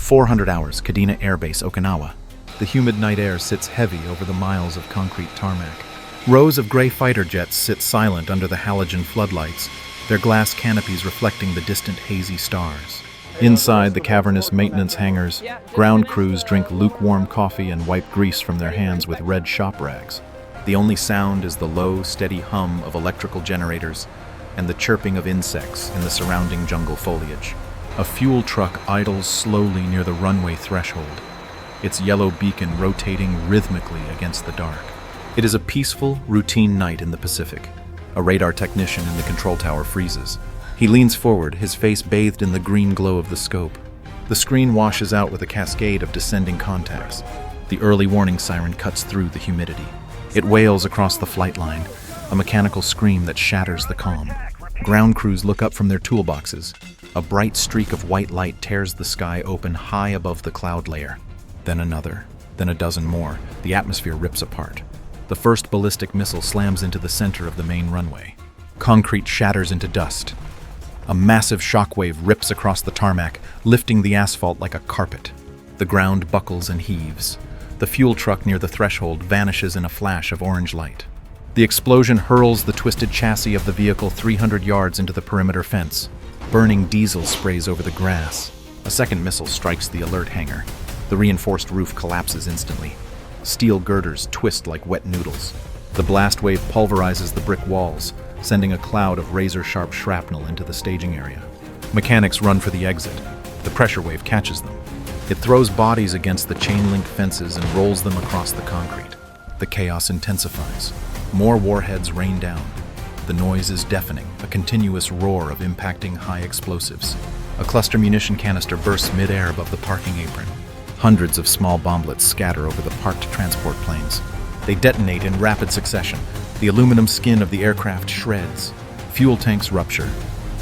400 hours, Kadena Air Base, Okinawa. The humid night air sits heavy over the miles of concrete tarmac. Rows of gray fighter jets sit silent under the halogen floodlights, their glass canopies reflecting the distant hazy stars. Inside the cavernous maintenance hangars, ground crews drink lukewarm coffee and wipe grease from their hands with red shop rags. The only sound is the low, steady hum of electrical generators and the chirping of insects in the surrounding jungle foliage. A fuel truck idles slowly near the runway threshold, its yellow beacon rotating rhythmically against the dark. It is a peaceful, routine night in the Pacific. A radar technician in the control tower freezes. He leans forward, his face bathed in the green glow of the scope. The screen washes out with a cascade of descending contacts. The early warning siren cuts through the humidity. It wails across the flight line, a mechanical scream that shatters the calm. Ground crews look up from their toolboxes. A bright streak of white light tears the sky open high above the cloud layer. Then another, then a dozen more. The atmosphere rips apart. The first ballistic missile slams into the center of the main runway. Concrete shatters into dust. A massive shockwave rips across the tarmac, lifting the asphalt like a carpet. The ground buckles and heaves. The fuel truck near the threshold vanishes in a flash of orange light. The explosion hurls the twisted chassis of the vehicle 300 yards into the perimeter fence. Burning diesel sprays over the grass. A second missile strikes the alert hangar. The reinforced roof collapses instantly. Steel girders twist like wet noodles. The blast wave pulverizes the brick walls, sending a cloud of razor-sharp shrapnel into the staging area. Mechanics run for the exit. The pressure wave catches them. It throws bodies against the chain-link fences and rolls them across the concrete. The chaos intensifies. More warheads rain down. The noise is deafening, a continuous roar of impacting high explosives. A cluster munition canister bursts mid-air above the parking apron. Hundreds of small bomblets scatter over the parked transport planes. They detonate in rapid succession. The aluminum skin of the aircraft shreds. Fuel tanks rupture.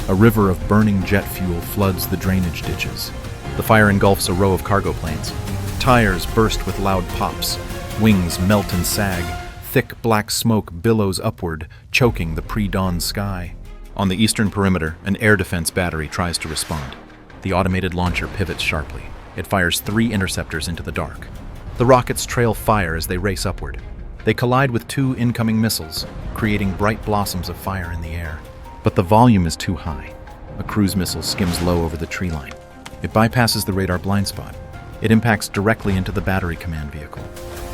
A river of burning jet fuel floods the drainage ditches. The fire engulfs a row of cargo planes. Tires burst with loud pops. Wings melt and sag. Thick black smoke billows upward, choking the pre-dawn sky. On the eastern perimeter, an air defense battery tries to respond. The automated launcher pivots sharply. It fires 3 interceptors into the dark. The rockets trail fire as they race upward. They collide with 2 incoming missiles, creating bright blossoms of fire in the air. But the volume is too high. A cruise missile skims low over the tree line. It bypasses the radar blind spot. It impacts directly into the battery command vehicle.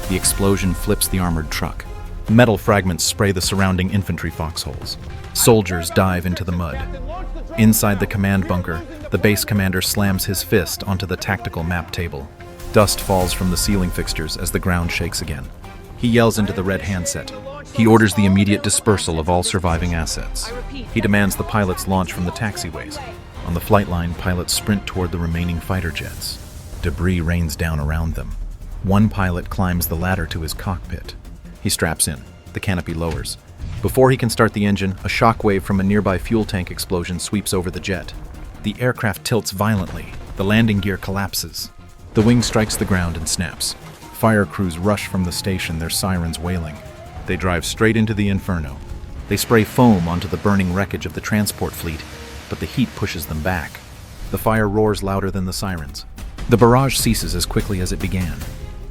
The explosion flips the armored truck. Metal fragments spray the surrounding infantry foxholes. Soldiers dive into the mud. Inside the command bunker, the base commander slams his fist onto the tactical map table. Dust falls from the ceiling fixtures as the ground shakes again. He yells into the red handset. He orders the immediate dispersal of all surviving assets. He demands the pilots launch from the taxiways. On the flight line, pilots sprint toward the remaining fighter jets. Debris rains down around them. One pilot climbs the ladder to his cockpit. He straps in. The canopy lowers. Before he can start the engine, a shockwave from a nearby fuel tank explosion sweeps over the jet. The aircraft tilts violently. The landing gear collapses. The wing strikes the ground and snaps. Fire crews rush from the station, their sirens wailing. They drive straight into the inferno. They spray foam onto the burning wreckage of the transport fleet, but the heat pushes them back. The fire roars louder than the sirens. The barrage ceases as quickly as it began.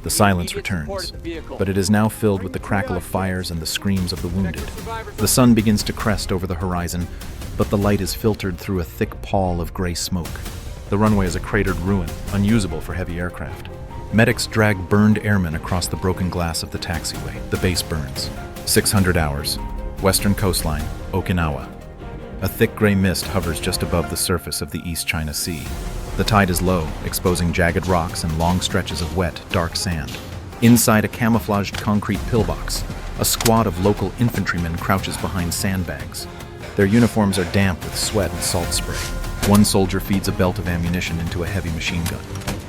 The silence returns, but it is now filled with the crackle of fires and the screams of the wounded. The sun begins to crest over the horizon, but the light is filtered through a thick pall of gray smoke. The runway is a cratered ruin, unusable for heavy aircraft. Medics drag burned airmen across the broken glass of the taxiway. The base burns. 600 hours. Western coastline, Okinawa. A thick gray mist hovers just above the surface of the East China Sea. The tide is low, exposing jagged rocks and long stretches of wet, dark sand. Inside a camouflaged concrete pillbox, a squad of local infantrymen crouches behind sandbags. Their uniforms are damp with sweat and salt spray. One soldier feeds a belt of ammunition into a heavy machine gun.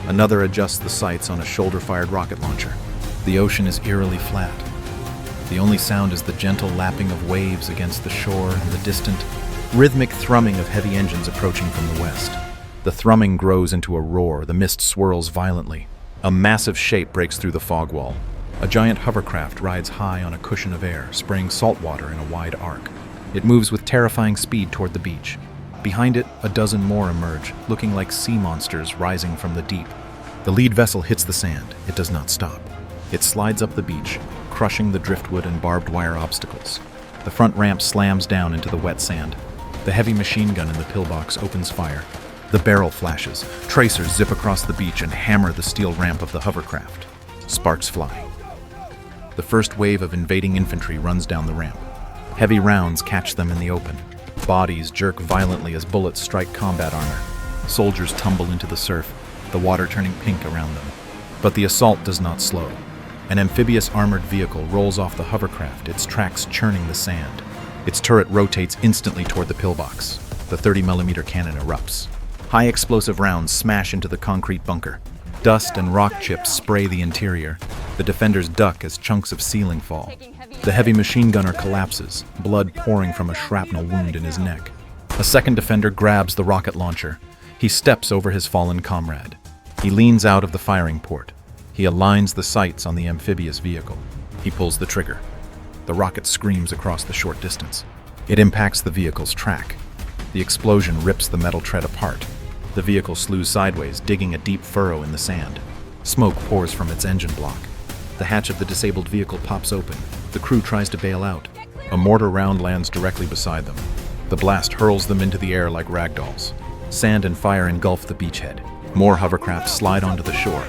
Another adjusts the sights on a shoulder-fired rocket launcher. The ocean is eerily flat. The only sound is the gentle lapping of waves against the shore and the distant, rhythmic thrumming of heavy engines approaching from the west. The thrumming grows into a roar. The mist swirls violently. A massive shape breaks through the fog wall. A giant hovercraft rides high on a cushion of air, spraying salt water in a wide arc. It moves with terrifying speed toward the beach. Behind it, a dozen more emerge, looking like sea monsters rising from the deep. The lead vessel hits the sand. It does not stop. It slides up the beach, crushing the driftwood and barbed wire obstacles. The front ramp slams down into the wet sand. The heavy machine gun in the pillbox opens fire. The barrel flashes. Tracers zip across the beach and hammer the steel ramp of the hovercraft. Sparks fly. The first wave of invading infantry runs down the ramp. Heavy rounds catch them in the open. Bodies jerk violently as bullets strike combat armor. Soldiers tumble into the surf, the water turning pink around them. But the assault does not slow. An amphibious armored vehicle rolls off the hovercraft, its tracks churning the sand. Its turret rotates instantly toward the pillbox. The 30mm cannon erupts. High explosive rounds smash into the concrete bunker. Dust and rock chips spray the interior. The defenders duck as chunks of ceiling fall. The heavy machine gunner collapses, blood pouring from a shrapnel wound in his neck. A second defender grabs the rocket launcher. He steps over his fallen comrade. He leans out of the firing port. He aligns the sights on the amphibious vehicle. He pulls the trigger. The rocket screams across the short distance. It impacts the vehicle's track. The explosion rips the metal tread apart. The vehicle slews sideways, digging a deep furrow in the sand. Smoke pours from its engine block. The hatch of the disabled vehicle pops open. The crew tries to bail out. A mortar round lands directly beside them. The blast hurls them into the air like ragdolls. Sand and fire engulf the beachhead. More hovercraft slide onto the shore.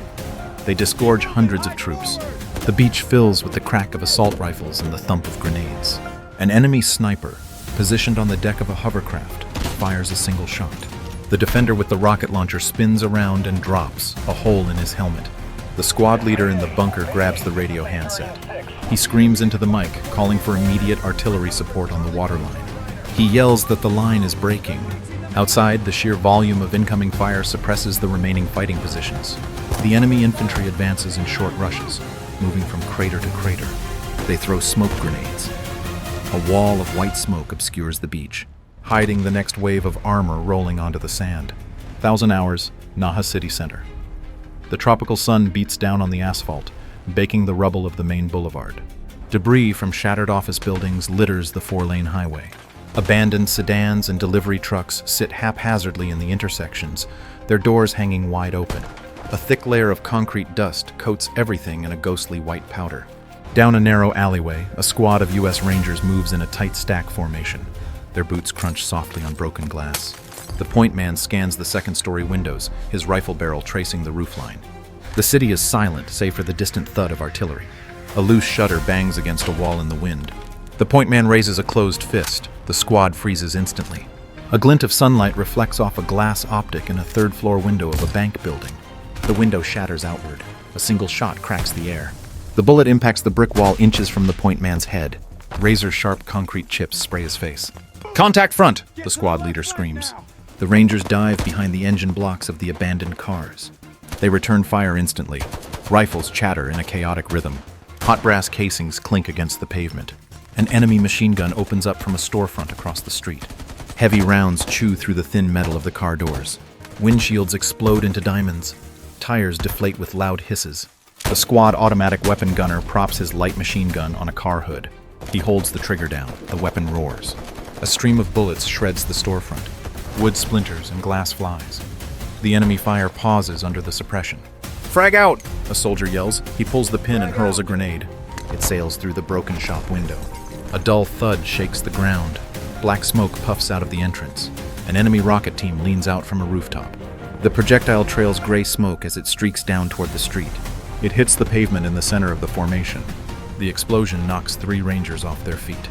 They disgorge hundreds of troops. The beach fills with the crack of assault rifles and the thump of grenades. An enemy sniper, positioned on the deck of a hovercraft, fires a single shot. The defender with the rocket launcher spins around and drops, a hole in his helmet. The squad leader in the bunker grabs the radio handset. He screams into the mic, calling for immediate artillery support on the waterline. He yells that the line is breaking. Outside, the sheer volume of incoming fire suppresses the remaining fighting positions. The enemy infantry advances in short rushes, moving from crater to crater. They throw smoke grenades. A wall of white smoke obscures the beach, hiding the next wave of armor rolling onto the sand. 1,000 hours, Naha city center. The tropical sun beats down on the asphalt, baking the rubble of the main boulevard. Debris from shattered office buildings litters the 4-lane highway. Abandoned sedans and delivery trucks sit haphazardly in the intersections, their doors hanging wide open. A thick layer of concrete dust coats everything in a ghostly white powder. Down a narrow alleyway, a squad of U.S. Rangers moves in a tight stack formation. Their boots crunch softly on broken glass. The point man scans the second-story windows, his rifle barrel tracing the roofline. The city is silent, save for the distant thud of artillery. A loose shutter bangs against a wall in the wind. The point man raises a closed fist. The squad freezes instantly. A glint of sunlight reflects off a glass optic in a third-floor window of a bank building. The window shatters outward. A single shot cracks the air. The bullet impacts the brick wall inches from the point man's head. Razor-sharp concrete chips spray his face. "Contact front!" the squad leader screams. The Rangers dive behind the engine blocks of the abandoned cars. They return fire instantly. Rifles chatter in a chaotic rhythm. Hot brass casings clink against the pavement. An enemy machine gun opens up from a storefront across the street. Heavy rounds chew through the thin metal of the car doors. Windshields explode into diamonds. Tires deflate with loud hisses. The squad automatic weapon gunner props his light machine gun on a car hood. He holds the trigger down. The weapon roars. A stream of bullets shreds the storefront. Wood splinters and glass flies. The enemy fire pauses under the suppression. "Frag out!" a soldier yells. He pulls the pin and hurls a grenade. It sails through the broken shop window. A dull thud shakes the ground. Black smoke puffs out of the entrance. An enemy rocket team leans out from a rooftop. The projectile trails gray smoke as it streaks down toward the street. It hits the pavement in the center of the formation. The explosion knocks 3 Rangers off their feet.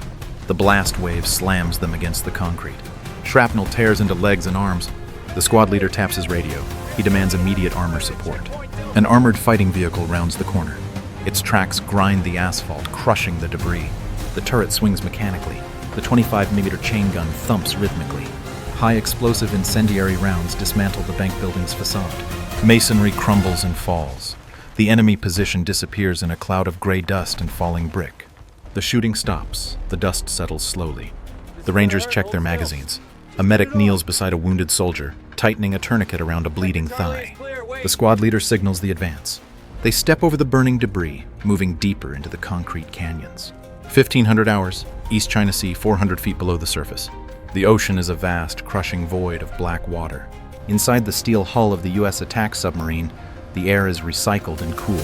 The blast wave slams them against the concrete. Shrapnel tears into legs and arms. The squad leader taps his radio. He demands immediate armor support. An armored fighting vehicle rounds the corner. Its tracks grind the asphalt, crushing the debris. The turret swings mechanically. The 25mm chain gun thumps rhythmically. High explosive incendiary rounds dismantle the bank building's facade. Masonry crumbles and falls. The enemy position disappears in a cloud of gray dust and falling brick. The shooting stops. The dust settles slowly. The Rangers check their magazines. A medic kneels beside a wounded soldier, tightening a tourniquet around a bleeding thigh. The squad leader signals the advance. They step over the burning debris, moving deeper into the concrete canyons. 1,500 hours, East China Sea 400 feet below the surface. The ocean is a vast, crushing void of black water. Inside the steel hull of the U.S. attack submarine, the air is recycled and cool.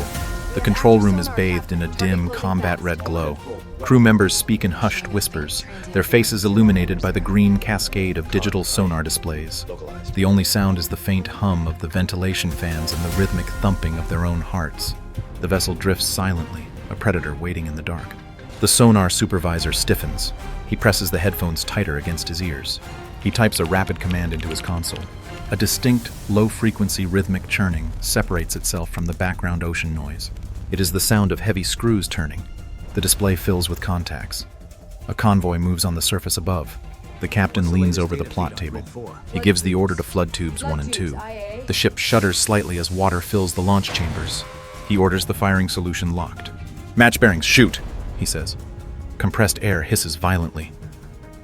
The control room is bathed in a dim, combat-red glow. Crew members speak in hushed whispers, their faces illuminated by the green cascade of digital sonar displays. The only sound is the faint hum of the ventilation fans and the rhythmic thumping of their own hearts. The vessel drifts silently, a predator waiting in the dark. The sonar supervisor stiffens. He presses the headphones tighter against his ears. He types a rapid command into his console. A distinct, low-frequency rhythmic churning separates itself from the background ocean noise. It is the sound of heavy screws turning. The display fills with contacts. A convoy moves on the surface above. The captain leans over the plot table. He gives the order to flood tubes 1 and 2. The ship shudders slightly as water fills the launch chambers. He orders the firing solution locked. "Match bearings, shoot!" he says. Compressed air hisses violently.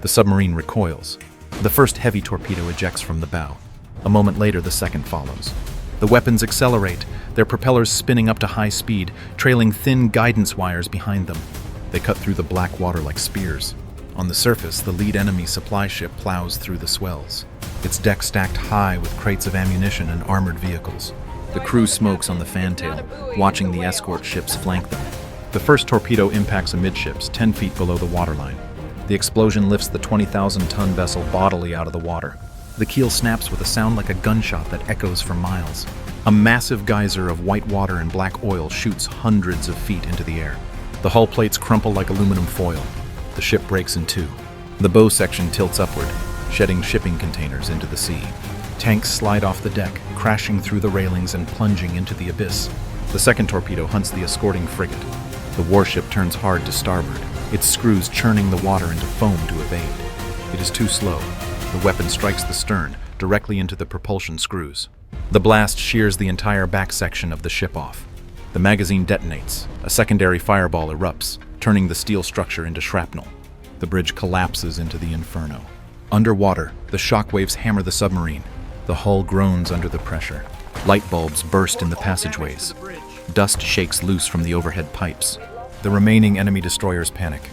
The submarine recoils. The first heavy torpedo ejects from the bow. A moment later, the second follows. The weapons accelerate, their propellers spinning up to high speed, trailing thin guidance wires behind them. They cut through the black water like spears. On the surface, the lead enemy supply ship plows through the swells, its deck stacked high with crates of ammunition and armored vehicles. The crew smokes on the fantail, watching the escort ships flank them. The first torpedo impacts amidships, 10 feet below the waterline. The explosion lifts the 20,000-ton vessel bodily out of the water. The keel snaps with a sound like a gunshot that echoes for miles. A massive geyser of white water and black oil shoots hundreds of feet into the air. The hull plates crumple like aluminum foil. The ship breaks in two. The bow section tilts upward, shedding shipping containers into the sea. Tanks slide off the deck, crashing through the railings and plunging into the abyss. The second torpedo hunts the escorting frigate. The warship turns hard to starboard, its screws churning the water into foam to evade. It is too slow. The weapon strikes the stern, directly into the propulsion screws. The blast shears the entire back section of the ship off. The magazine detonates. A secondary fireball erupts, turning the steel structure into shrapnel. The bridge collapses into the inferno. Underwater, the shockwaves hammer the submarine. The hull groans under the pressure. Light bulbs burst in the passageways. Dust shakes loose from the overhead pipes. The remaining enemy destroyers panic.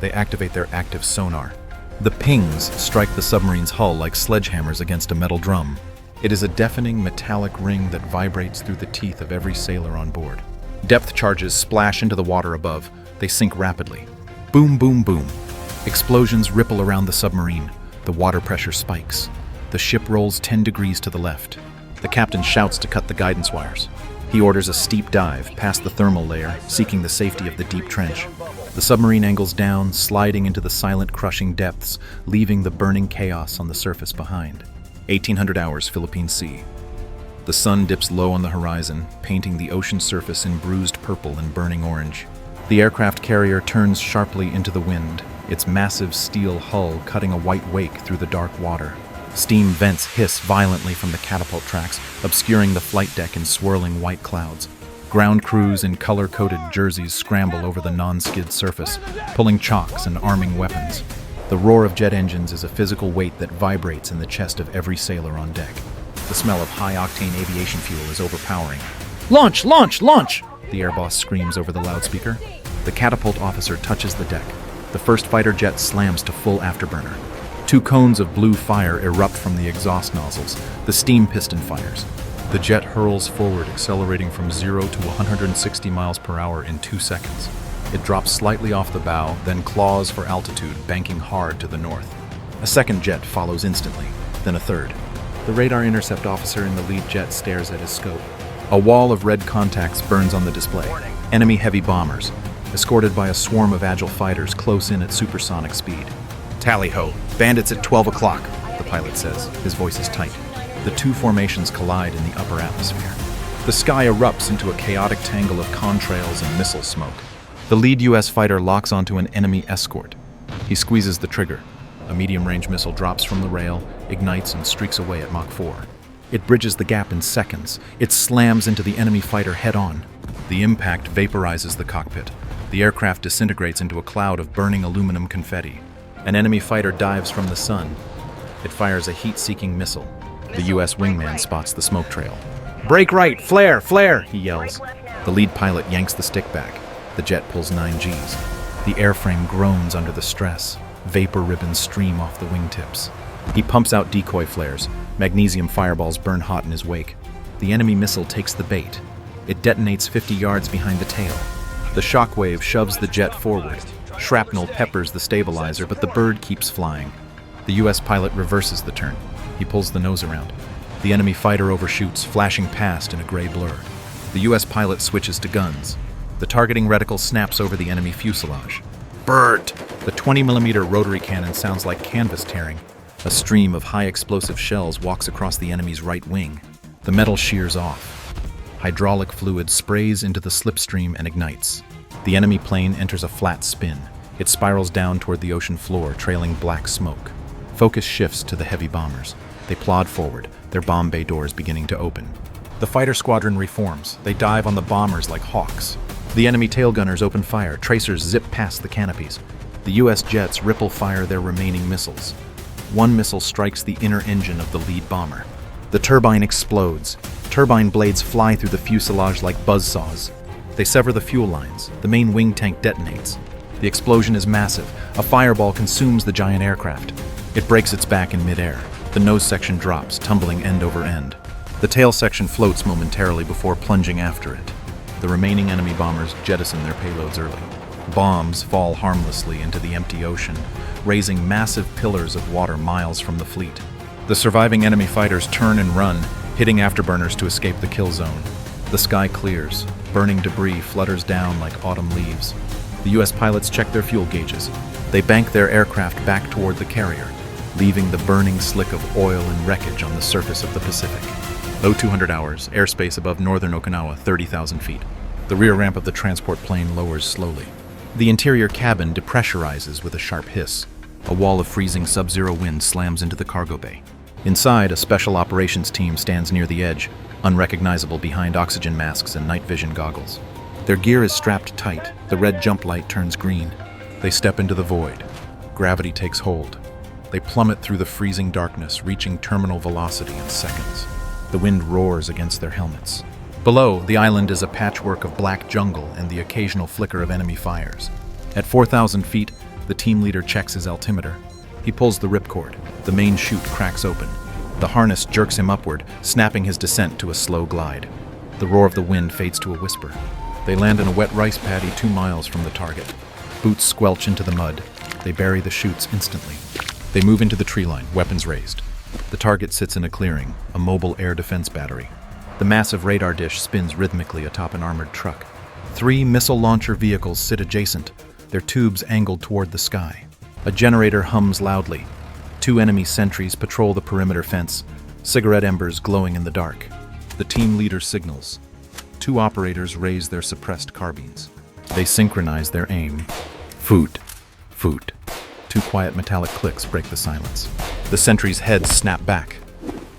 They activate their active sonar. The pings strike the submarine's hull like sledgehammers against a metal drum. It is a deafening metallic ring that vibrates through the teeth of every sailor on board. Depth charges splash into the water above. They sink rapidly. Boom, boom, boom. Explosions ripple around the submarine. The water pressure spikes. The ship rolls 10 degrees to the left. The captain shouts to cut the guidance wires. He orders a steep dive past the thermal layer, seeking the safety of the deep trench. The submarine angles down, sliding into the silent, crushing depths, leaving the burning chaos on the surface behind. 1800 hours, Philippine Sea. The sun dips low on the horizon, painting the ocean surface in bruised purple and burning orange. The aircraft carrier turns sharply into the wind, its massive steel hull cutting a white wake through the dark water. Steam vents hiss violently from the catapult tracks, obscuring the flight deck in swirling white clouds. Ground crews in color-coded jerseys scramble over the non-skid surface, pulling chocks and arming weapons. The roar of jet engines is a physical weight that vibrates in the chest of every sailor on deck. The smell of high-octane aviation fuel is overpowering. "Launch! Launch! Launch!" the air boss screams over the loudspeaker. The catapult officer touches the deck. The first fighter jet slams to full afterburner. 2 cones of blue fire erupt from the exhaust nozzles. The steam piston fires. The jet hurls forward, accelerating from 0 to 160 miles per hour in 2 seconds. It drops slightly off the bow, then claws for altitude, banking hard to the north. A second jet follows instantly, then a third. The radar intercept officer in the lead jet stares at his scope. A wall of red contacts burns on the display. Enemy heavy bombers, escorted by a swarm of agile fighters close in at supersonic speed. "Tally-ho, bandits at 12 o'clock, the pilot says, his voice is tight. The 2 formations collide in the upper atmosphere. The sky erupts into a chaotic tangle of contrails and missile smoke. The lead U.S. fighter locks onto an enemy escort. He squeezes the trigger. A medium-range missile drops from the rail, ignites, and streaks away at Mach 4. It bridges the gap in seconds. It slams into the enemy fighter head-on. The impact vaporizes the cockpit. The aircraft disintegrates into a cloud of burning aluminum confetti. An enemy fighter dives from the sun. It fires a heat-seeking missile. The U.S. wingman spots the smoke trail. "Brake right! Flare! Flare!" he yells. The lead pilot yanks the stick back. The jet pulls 9 Gs. The airframe groans under the stress. Vapor ribbons stream off the wingtips. He pumps out decoy flares. Magnesium fireballs burn hot in his wake. The enemy missile takes the bait. It detonates 50 yards behind the tail. The shockwave shoves the jet forward. Shrapnel peppers the stabilizer, but the bird keeps flying. The U.S. pilot reverses the turn. He pulls the nose around. The enemy fighter overshoots, flashing past in a gray blur. The U.S. pilot switches to guns. The targeting reticle snaps over the enemy fuselage. Bird! The 20mm rotary cannon sounds like canvas tearing. A stream of high-explosive shells walks across the enemy's right wing. The metal shears off. Hydraulic fluid sprays into the slipstream and ignites. The enemy plane enters a flat spin. It spirals down toward the ocean floor, trailing black smoke. Focus shifts to the heavy bombers. They plod forward, their bomb bay doors beginning to open. The fighter squadron reforms. They dive on the bombers like hawks. The enemy tail gunners open fire. Tracers zip past the canopies. The U.S. jets ripple fire their remaining missiles. One missile strikes the inner engine of the lead bomber. The turbine explodes. Turbine blades fly through the fuselage like buzzsaws. They sever the fuel lines. The main wing tank detonates. The explosion is massive. A fireball consumes the giant aircraft. It breaks its back in midair. The nose section drops, tumbling end over end. The tail section floats momentarily before plunging after it. The remaining enemy bombers jettison their payloads early. Bombs fall harmlessly into the empty ocean, raising massive pillars of water miles from the fleet. The surviving enemy fighters turn and run, hitting afterburners to escape the kill zone. The sky clears. Burning debris flutters down like autumn leaves. The U.S. pilots check their fuel gauges. They bank their aircraft back toward the carrier, leaving the burning slick of oil and wreckage on the surface of the Pacific. Low 200 hours, airspace above northern Okinawa, 30,000 feet. The rear ramp of the transport plane lowers slowly. The interior cabin depressurizes with a sharp hiss. A wall of freezing sub-zero wind slams into the cargo bay. Inside, a special operations team stands near the edge, unrecognizable behind oxygen masks and night vision goggles. Their gear is strapped tight. The red jump light turns green. They step into the void. Gravity takes hold. They plummet through the freezing darkness, reaching terminal velocity in seconds. The wind roars against their helmets. Below, the island is a patchwork of black jungle and the occasional flicker of enemy fires. At 4,000 feet, the team leader checks his altimeter. He pulls the ripcord. The main chute cracks open. The harness jerks him upward, snapping his descent to a slow glide. The roar of the wind fades to a whisper. They land in a wet rice paddy 2 miles from the target. Boots squelch into the mud. They bury the chutes instantly. They move into the tree line, weapons raised. The target sits in a clearing, a mobile air defense battery. The massive radar dish spins rhythmically atop an armored truck. 3 missile launcher vehicles sit adjacent, their tubes angled toward the sky. A generator hums loudly. 2 enemy sentries patrol the perimeter fence, cigarette embers glowing in the dark. The team leader signals. 2 operators raise their suppressed carbines. They synchronize their aim. Foot. Foot. 2 quiet metallic clicks break the silence. The sentries' heads snap back.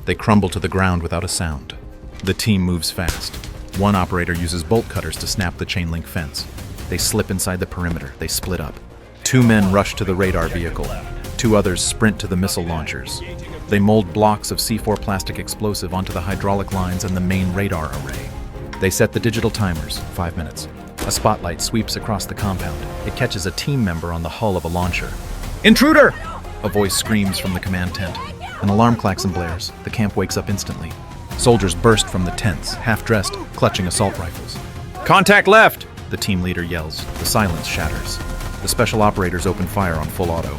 They crumble to the ground without a sound. The team moves fast. 1 operator uses bolt cutters to snap the chain link fence. They slip inside the perimeter. They split up. 2 men rush to the radar vehicle. 2 others sprint to the missile launchers. They mold blocks of C4 plastic explosive onto the hydraulic lines and the main radar array. They set the digital timers, 5 minutes. A spotlight sweeps across the compound. It catches a team member on the hull of a launcher. "Intruder!" A voice screams from the command tent. An alarm klaxon blares. The camp wakes up instantly. Soldiers burst from the tents, half-dressed, clutching assault rifles. "Contact left!" the team leader yells. The silence shatters. The special operators open fire on full auto.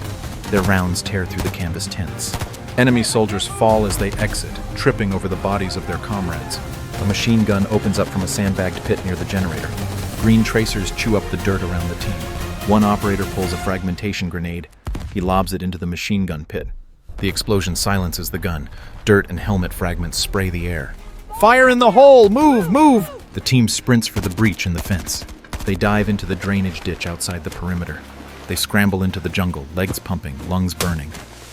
Their rounds tear through the canvas tents. Enemy soldiers fall as they exit, tripping over the bodies of their comrades. A machine gun opens up from a sandbagged pit near the generator. Green tracers chew up the dirt around the team. 1 operator pulls a fragmentation grenade. He lobs it into the machine gun pit. The explosion silences the gun. Dirt and helmet fragments spray the air. "Fire in the hole! Move! Move!" The team sprints for the breach in the fence. They dive into the drainage ditch outside the perimeter. They scramble into the jungle, legs pumping, lungs burning.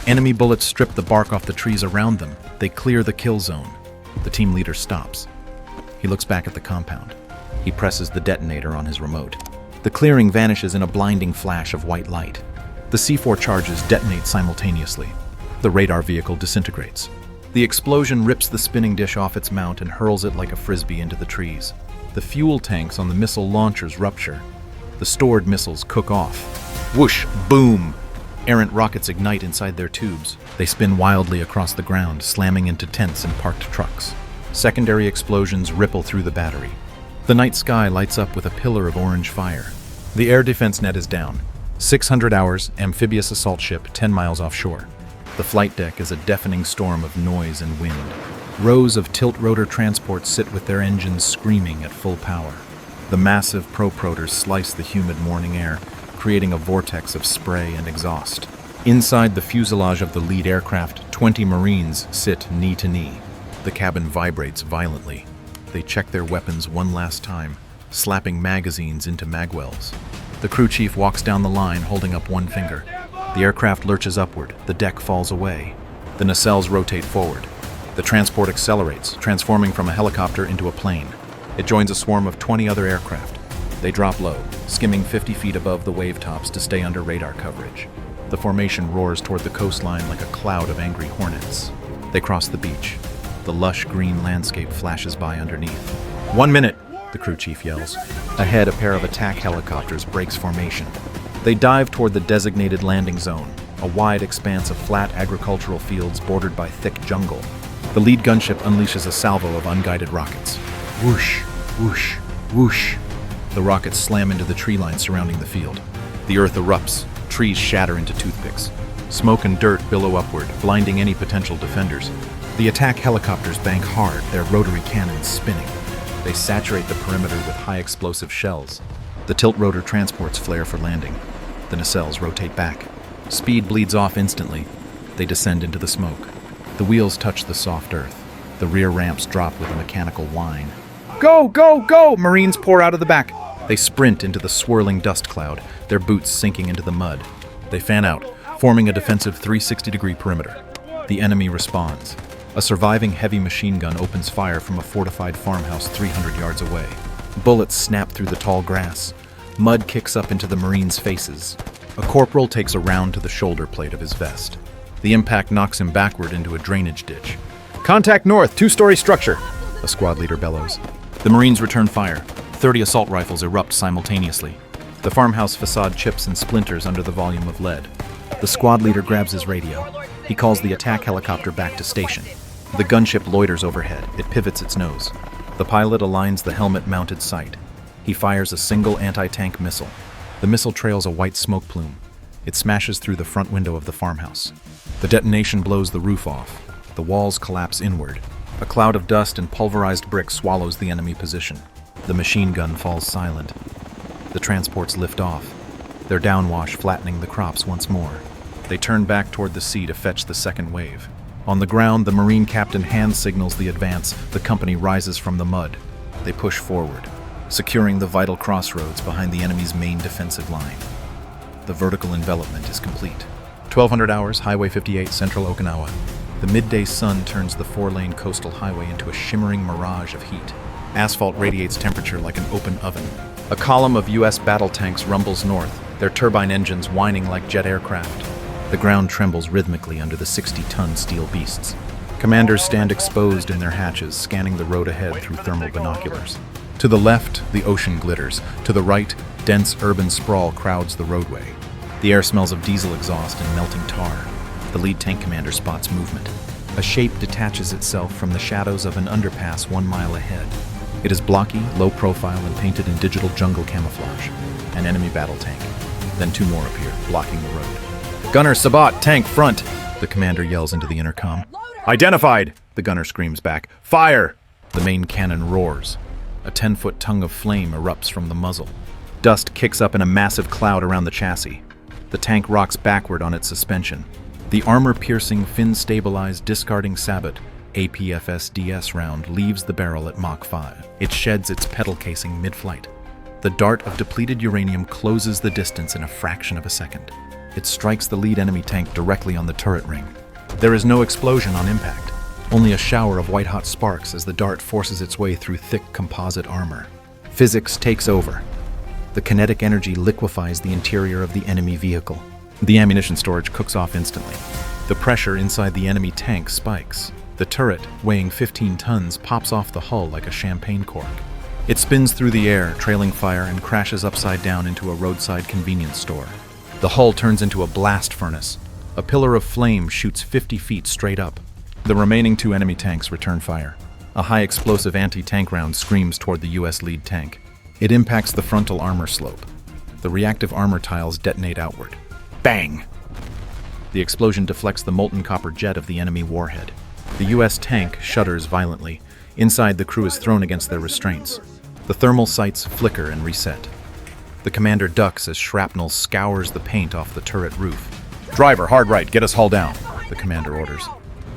Enemy bullets strip the bark off the trees around them. They clear the kill zone. The team leader stops. He looks back at the compound. He presses the detonator on his remote. The clearing vanishes in a blinding flash of white light. The C4 charges detonate simultaneously. The radar vehicle disintegrates. The explosion rips the spinning dish off its mount and hurls it like a frisbee into the trees. The fuel tanks on the missile launchers rupture. The stored missiles cook off. Whoosh! Boom! Errant rockets ignite inside their tubes. They spin wildly across the ground, slamming into tents and parked trucks. Secondary explosions ripple through the battery. The night sky lights up with a pillar of orange fire. The air defense net is down. 600 hours, amphibious assault ship 10 miles offshore. The flight deck is a deafening storm of noise and wind. Rows of tilt-rotor transports sit with their engines screaming at full power. The massive protors slice the humid morning air, creating a vortex of spray and exhaust. Inside the fuselage of the lead aircraft, 20 Marines sit knee to knee. The cabin vibrates violently. They check their weapons one last time, slapping magazines into magwells. The crew chief walks down the line, holding up one finger. The aircraft lurches upward. The deck falls away. The nacelles rotate forward. The transport accelerates, transforming from a helicopter into a plane. It joins a swarm of 20 other aircraft. They drop low, skimming 50 feet above the wave tops to stay under radar coverage. The formation roars toward the coastline like a cloud of angry hornets. They cross the beach. The lush green landscape flashes by underneath. 1 minute, the crew chief yells. Ahead, a pair of attack helicopters breaks formation. They dive toward the designated landing zone, a wide expanse of flat agricultural fields bordered by thick jungle. The lead gunship unleashes a salvo of unguided rockets. Whoosh, whoosh, whoosh. The rockets slam into the tree line surrounding the field. The earth erupts, trees shatter into toothpicks. Smoke and dirt billow upward, blinding any potential defenders. The attack helicopters bank hard, their rotary cannons spinning. They saturate the perimeter with high explosive shells. The tilt-rotor transports flare for landing. The nacelles rotate back. Speed bleeds off instantly. They descend into the smoke. The wheels touch the soft earth. The rear ramps drop with a mechanical whine. Go, go, go! Marines pour out of the back. They sprint into the swirling dust cloud, their boots sinking into the mud. They fan out, forming a defensive 360-degree perimeter. The enemy responds. A surviving heavy machine gun opens fire from a fortified farmhouse 300 yards away. Bullets snap through the tall grass. Mud kicks up into the Marines' faces. A corporal takes a round to the shoulder plate of his vest. The impact knocks him backward into a drainage ditch. Contact north, 2-story structure, a squad leader bellows. The Marines return fire. 30 assault rifles erupt simultaneously. The farmhouse facade chips and splinters under the volume of lead. The squad leader grabs his radio. He calls the attack helicopter back to station. The gunship loiters overhead. It pivots its nose. The pilot aligns the helmet-mounted sight. He fires a single anti-tank missile. The missile trails a white smoke plume. It smashes through the front window of the farmhouse. The detonation blows the roof off. The walls collapse inward. A cloud of dust and pulverized brick swallows the enemy position. The machine gun falls silent. The transports lift off, their downwash flattening the crops once more. They turn back toward the sea to fetch the second wave. On the ground, the Marine captain hand signals the advance. The company rises from the mud. They push forward, securing the vital crossroads behind the enemy's main defensive line. The vertical envelopment is complete. 1200 hours, Highway 58, Central Okinawa. The midday sun turns the 4-lane coastal highway into a shimmering mirage of heat. Asphalt radiates temperature like an open oven. A column of U.S. battle tanks rumbles north, their turbine engines whining like jet aircraft. The ground trembles rhythmically under the 60-ton steel beasts. Commanders stand exposed in their hatches, scanning the road ahead through thermal binoculars. To the left, the ocean glitters. To the right, dense urban sprawl crowds the roadway. The air smells of diesel exhaust and melting tar. The lead tank commander spots movement. A shape detaches itself from the shadows of an underpass 1 mile ahead. It is blocky, low profile, and painted in digital jungle camouflage. An enemy battle tank. Then 2 more appear, blocking the road. Gunner Sabat, tank front, the commander yells into the intercom. Identified, the gunner screams back. Fire! The main cannon roars. A 10-foot tongue of flame erupts from the muzzle. Dust kicks up in a massive cloud around the chassis. The tank rocks backward on its suspension. The armor-piercing, fin-stabilized, discarding Sabot APFSDS round leaves the barrel at Mach 5. It sheds its petal casing mid-flight. The dart of depleted uranium closes the distance in a fraction of a second. It strikes the lead enemy tank directly on the turret ring. There is no explosion on impact, only a shower of white-hot sparks as the dart forces its way through thick composite armor. Physics takes over. The kinetic energy liquefies the interior of the enemy vehicle. The ammunition storage cooks off instantly. The pressure inside the enemy tank spikes. The turret, weighing 15 tons, pops off the hull like a champagne cork. It spins through the air, trailing fire, and crashes upside down into a roadside convenience store. The hull turns into a blast furnace. A pillar of flame shoots 50 feet straight up. The remaining 2 enemy tanks return fire. A high-explosive anti-tank round screams toward the U.S. lead tank. It impacts the frontal armor slope. The reactive armor tiles detonate outward. Bang! The explosion deflects the molten copper jet of the enemy warhead. The U.S. tank shudders violently. Inside, the crew is thrown against their restraints. The thermal sights flicker and reset. The commander ducks as shrapnel scours the paint off the turret roof. "Driver, hard right, get us hull down," the commander orders.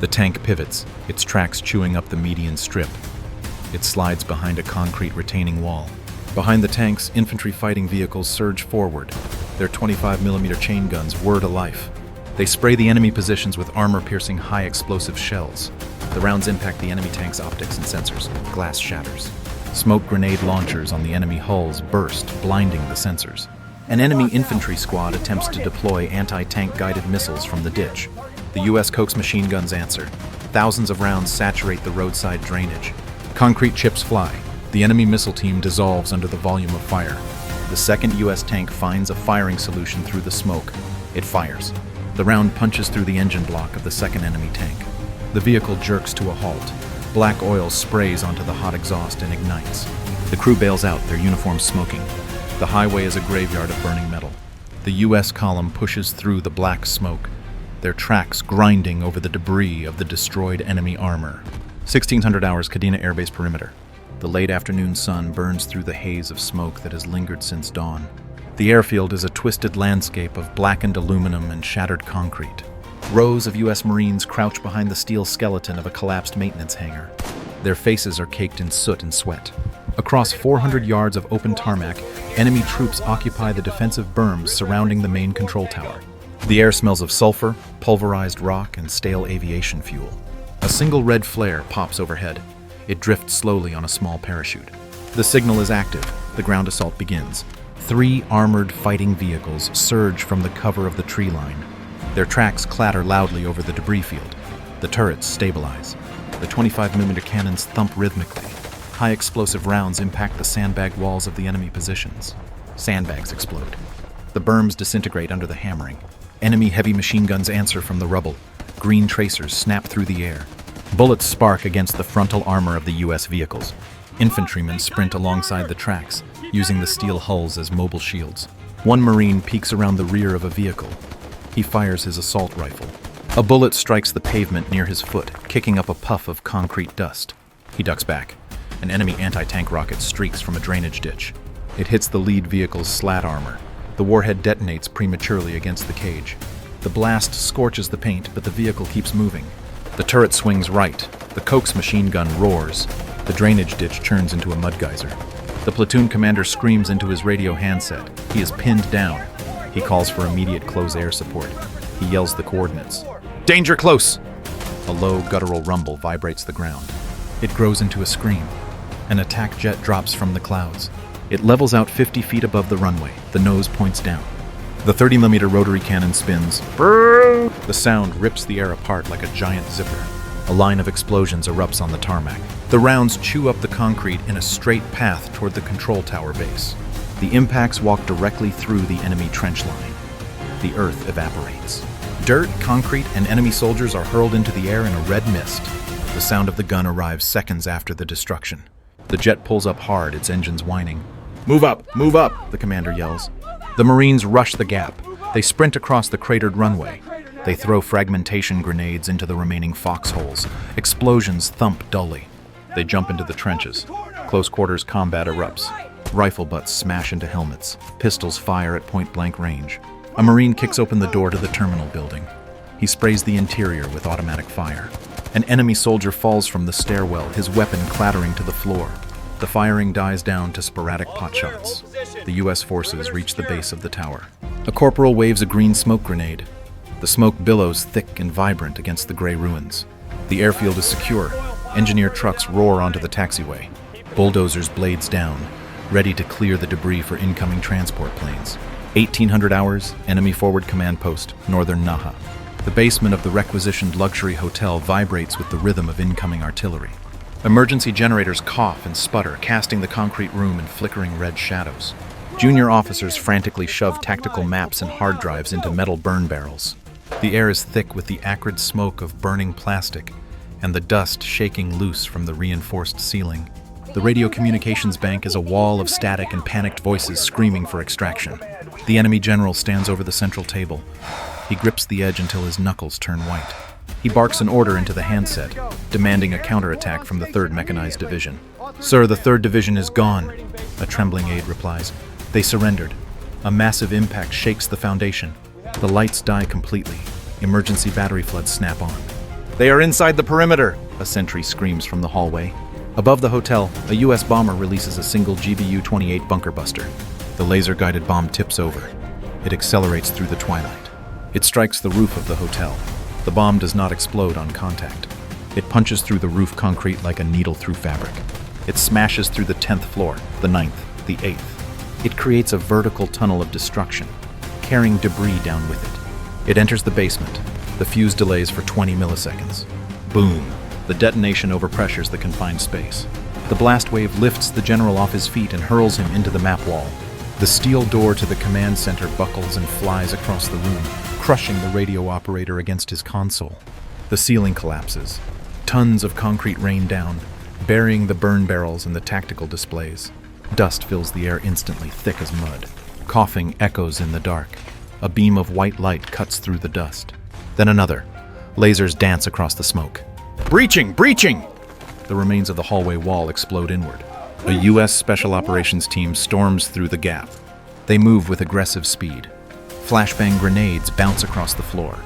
The tank pivots, its tracks chewing up the median strip. It slides behind a concrete retaining wall. Behind the tanks, infantry fighting vehicles surge forward. Their 25mm chain guns whir to life. They spray the enemy positions with armor-piercing high-explosive shells. The rounds impact the enemy tank's optics and sensors. Glass shatters. Smoke grenade launchers on the enemy hulls burst, blinding the sensors. An enemy infantry squad attempts to deploy anti-tank guided missiles from the ditch. The U.S. Coke's machine guns answer. Thousands of rounds saturate the roadside drainage. Concrete chips fly. The enemy missile team dissolves under the volume of fire. The second U.S. tank finds a firing solution through the smoke. It fires. The round punches through the engine block of the second enemy tank. The vehicle jerks to a halt. Black oil sprays onto the hot exhaust and ignites. The crew bails out, their uniforms smoking. The highway is a graveyard of burning metal. The U.S. column pushes through the black smoke, their tracks grinding over the debris of the destroyed enemy armor. 1600 hours, Kadena Air Base perimeter. The late afternoon sun burns through the haze of smoke that has lingered since dawn. The airfield is a twisted landscape of blackened aluminum and shattered concrete. Rows of U.S. Marines crouch behind the steel skeleton of a collapsed maintenance hangar. Their faces are caked in soot and sweat. Across 400 yards of open tarmac, enemy troops occupy the defensive berms surrounding the main control tower. The air smells of sulfur, pulverized rock, and stale aviation fuel. A single red flare pops overhead. It drifts slowly on a small parachute. The signal is active. The ground assault begins. 3 armored fighting vehicles surge from the cover of the tree line. Their tracks clatter loudly over the debris field. The turrets stabilize. The 25mm cannons thump rhythmically. High explosive rounds impact the sandbag walls of the enemy positions. Sandbags explode. The berms disintegrate under the hammering. Enemy heavy machine guns answer from the rubble. Green tracers snap through the air. Bullets spark against the frontal armor of the U.S. vehicles. Infantrymen sprint alongside the tracks, using the steel hulls as mobile shields. One Marine peeks around the rear of a vehicle. He fires his assault rifle. A bullet strikes the pavement near his foot, kicking up a puff of concrete dust. He ducks back. An enemy anti-tank rocket streaks from a drainage ditch. It hits the lead vehicle's slat armor. The warhead detonates prematurely against the cage. The blast scorches the paint, but the vehicle keeps moving. The turret swings right. The Coke's machine gun roars. The drainage ditch turns into a mud geyser. The platoon commander screams into his radio handset. He is pinned down. He calls for immediate close air support. He yells the coordinates. "Danger close!" A low, guttural rumble vibrates the ground. It grows into a scream. An attack jet drops from the clouds. It levels out 50 feet above the runway. The nose points down. The 30mm rotary cannon spins. The sound rips the air apart like a giant zipper. A line of explosions erupts on the tarmac. The rounds chew up the concrete in a straight path toward the control tower base. The impacts walk directly through the enemy trench line. The earth evaporates. Dirt, concrete, and enemy soldiers are hurled into the air in a red mist. The sound of the gun arrives seconds after the destruction. The jet pulls up hard, its engines whining. Move up! The commander yells. The Marines rush the gap. They sprint across the cratered runway. They throw fragmentation grenades into the remaining foxholes. Explosions thump dully. They jump into the trenches. Close quarters combat erupts. Rifle butts smash into helmets. Pistols fire at point-blank range. A Marine kicks open the door to the terminal building. He sprays the interior with automatic fire. An enemy soldier falls from the stairwell, his weapon clattering to the floor. The firing dies down to sporadic potshots. The U.S. forces reach the base of the tower. A corporal waves a green smoke grenade. The smoke billows thick and vibrant against the gray ruins. The airfield is secure. Engineer trucks roar onto the taxiway. Bulldozers blades down, ready to clear the debris for incoming transport planes. 1800 hours, enemy forward command post, northern Naha. The basement of the requisitioned luxury hotel vibrates with the rhythm of incoming artillery. Emergency generators cough and sputter, casting the concrete room in flickering red shadows. Junior officers frantically shove tactical maps and hard drives into metal burn barrels. The air is thick with the acrid smoke of burning plastic and the dust shaking loose from the reinforced ceiling. The radio communications bank is a wall of static and panicked voices screaming for extraction. The enemy general stands over the central table. He grips the edge until his knuckles turn white. He barks an order into the handset, demanding a counterattack from the 3rd Mechanized Division. "Sir, the 3rd Division is gone," a trembling aide replies. "They surrendered." A massive impact shakes the foundation. The lights die completely. Emergency battery floods snap on. "They are inside the perimeter," a sentry screams from the hallway. Above the hotel, a U.S. bomber releases a single GBU-28 bunker buster. The laser-guided bomb tips over. It accelerates through the twilight. It strikes the roof of the hotel. The bomb does not explode on contact. It punches through the roof concrete like a needle through fabric. It smashes through the 10th floor, the 9th, the 8th. It creates a vertical tunnel of destruction, carrying debris down with it. It enters the basement. The fuse delays for 20 milliseconds. Boom! The detonation overpressures the confined space. The blast wave lifts the general off his feet and hurls him into the map wall. The steel door to the command center buckles and flies across the room, crushing the radio operator against his console. The ceiling collapses. Tons of concrete rain down, burying the burn barrels and the tactical displays. Dust fills the air instantly, thick as mud. Coughing echoes in the dark. A beam of white light cuts through the dust. Then another. Lasers dance across the smoke. "Breaching! Breaching!" The remains of the hallway wall explode inward. A U.S. Special Operations team storms through the gap. They move with aggressive speed. Flashbang grenades bounce across the floor.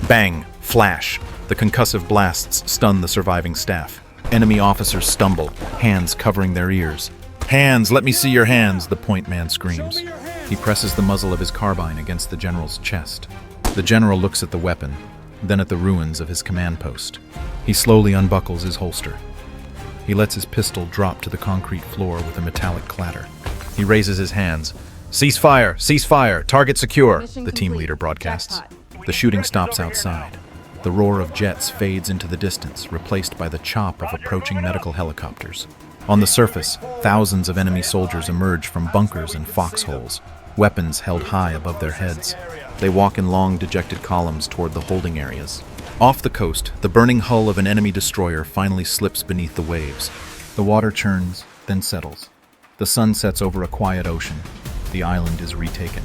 Bang! Flash! The concussive blasts stun the surviving staff. Enemy officers stumble, hands covering their ears. "Hands! Let me see your hands!" the point man screams. He presses the muzzle of his carbine against the general's chest. The general looks at the weapon, then at the ruins of his command post. He slowly unbuckles his holster. He lets his pistol drop to the concrete floor with a metallic clatter. He raises his hands. "Cease fire! Cease fire! Target secure!" the team leader broadcasts. The shooting stops outside. The roar of jets fades into the distance, replaced by the chop of approaching medical helicopters. On the surface, thousands of enemy soldiers emerge from bunkers and foxholes, weapons held high above their heads. They walk in long, dejected columns toward the holding areas. Off the coast, the burning hull of an enemy destroyer finally slips beneath the waves. The water churns, then settles. The sun sets over a quiet ocean. The island is retaken.